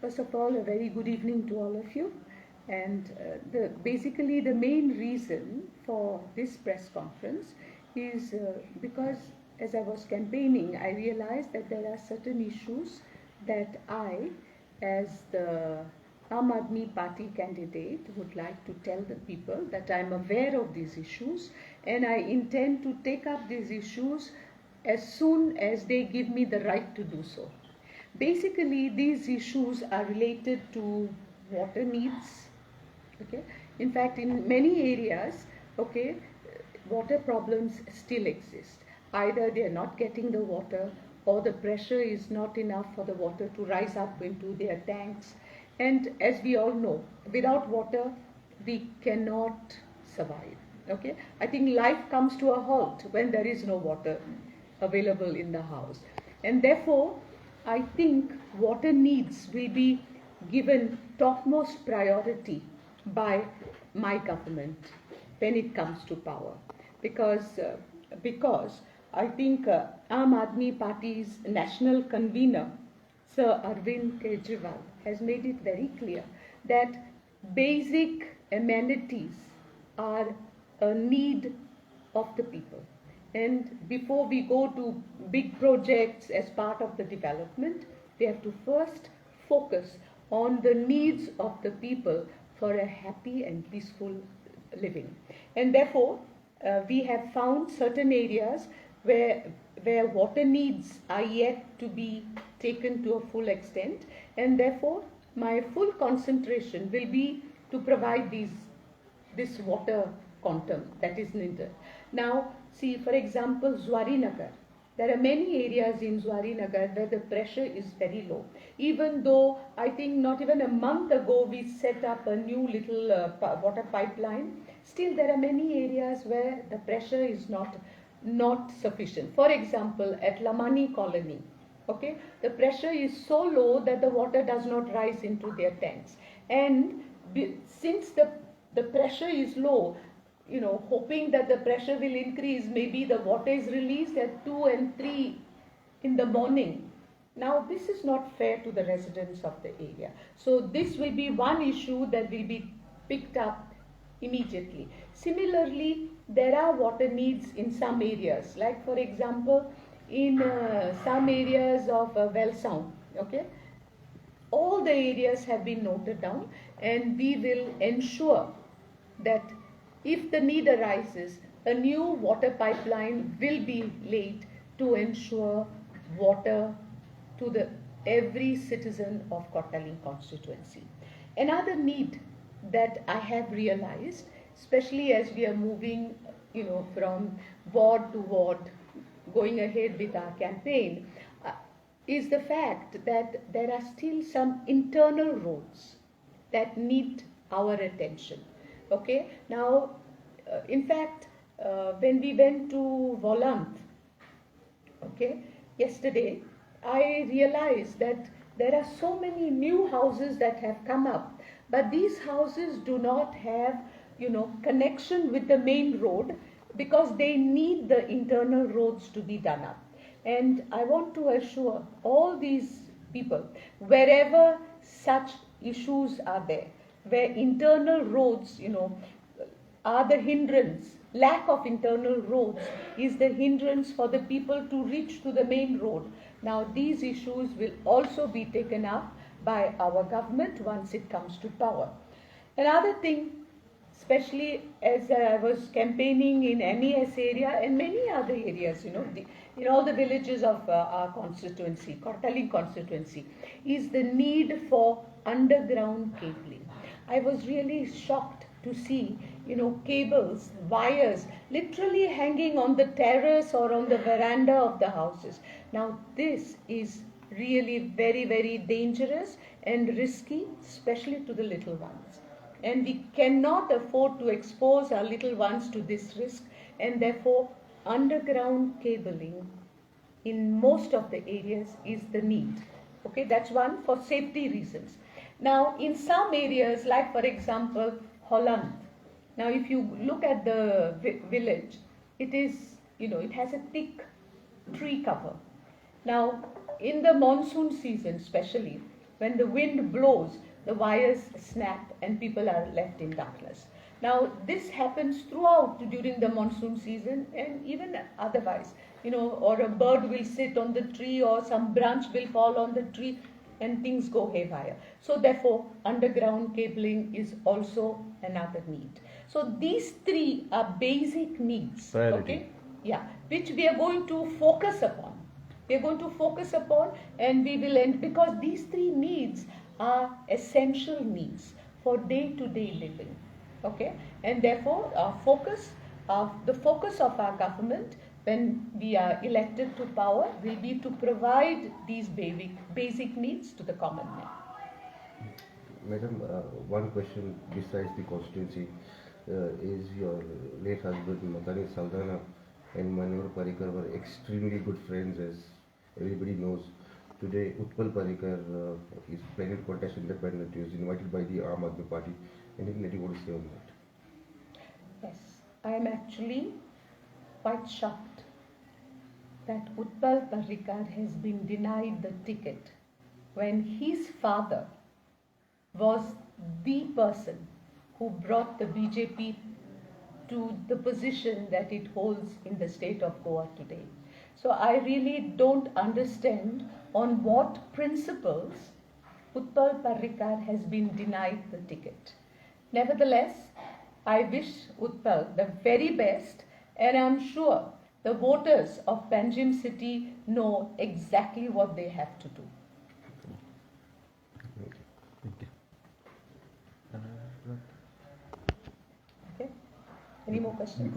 First of all, a very good evening to all of you. And basically the main reason for this press conference is because as I was campaigning, I realized that there are certain issues that I, as the Aam Aadmi Party candidate, would like to tell the people that I am aware of these issues and I intend to take up these issues as soon as they give me the right to do so. Basically, these issues are related to water needs. Okay, in fact, in many areas, okay, water problems still exist. Either they are not getting the water, or the pressure is not enough for the water to rise up into their tanks. And as we all know, without water, we cannot survive. Okay, I think life comes to a halt when there is no water available in the house, and therefore I think water needs will be given topmost priority by my government when it comes to power, because I think Aam Aadmi Party's national convener, Sir Arvind Kejriwal, has made it very clear that basic amenities are a need of the people. And before we go to big projects as part of the development, we have to first focus on the needs of the people for a happy and peaceful living. And therefore, we have found certain areas where water needs are yet to be taken to a full extent. And therefore, my full concentration will be to provide this water quantum that is needed. Now, see, for example, Zuarinagar. There are many areas in Zuarinagar where the pressure is very low. Even though I think not even a month ago we set up a new little water pipeline, still there are many areas where the pressure is not sufficient. For example, at Lamani colony, okay, the pressure is so low that the water does not rise into their tanks. And since the pressure is low, you know, hoping that the pressure will increase, maybe the water is released at 2 and 3 in the morning. Now, this is not fair to the residents of the area. So this will be one issue that will be picked up immediately. Similarly, there are water needs in some areas, like for example, in some areas of Velsound, okay? All the areas have been noted down, and we will ensure that if the need arises, a new water pipeline will be laid to ensure water to every citizen of Cortalim constituency. Another need that I have realized, especially as we are moving, you know, from ward to ward, going ahead with our campaign, is the fact that there are still some internal roads that need our attention. Okay, now, in fact, when we went to Volant, okay, yesterday, I realized that there are so many new houses that have come up, but these houses do not have, you know, connection with the main road because they need the internal roads to be done up. And I want to assure all these people, wherever such issues are there, where internal roads, you know, are the hindrance, lack of internal roads is the hindrance for the people to reach to the main road. Now, these issues will also be taken up by our government once it comes to power. Another thing, especially as I was campaigning in MES area and many other areas, you know, in all the villages of our constituency, Cortalim constituency, is the need for underground cabling. I was really shocked to see, you know, cables, wires, literally hanging on the terrace or on the veranda of the houses. Now, this is really very, very dangerous and risky, especially to the little ones. And we cannot afford to expose our little ones to this risk, and therefore underground cabling in most of the areas is the need. Okay, that's one, for safety reasons. Now, in some areas, like for example, Holland. Now, if you look at the village, it is, you know, it has a thick tree cover. Now, in the monsoon season especially, when the wind blows, the wires snap and people are left in darkness. Now, this happens throughout during the monsoon season and even otherwise, or a bird will sit on the tree or some branch will fall on the tree and things go haywire. So therefore, underground cabling is also another need. So these three are basic needs, okay? Yeah, which we are going to focus upon. We are going to focus upon, and we will end, because these three needs are essential needs for day-to-day living, okay? And therefore, the focus of our government when we are elected to power will be to provide these basic needs to the common man. Madam, one question besides the constituency is your late husband Alina Saldanha and Manohar Parrikar were extremely good friends, as everybody knows. Today, Utpal Parrikar is planning to contest independent. He was invited by the Aam Aadmi Party. Anything that you want to say on that? Yes, I am actually quite shocked that Utpal Parrikar has been denied the ticket when his father was the person who brought the BJP to the position that it holds in the state of Goa today. So I really don't understand on what principles Utpal Parrikar has been denied the ticket. Nevertheless, I wish Utpal the very best, and I'm sure the voters of Panjim city know exactly what they have to do. Okay. Any more questions?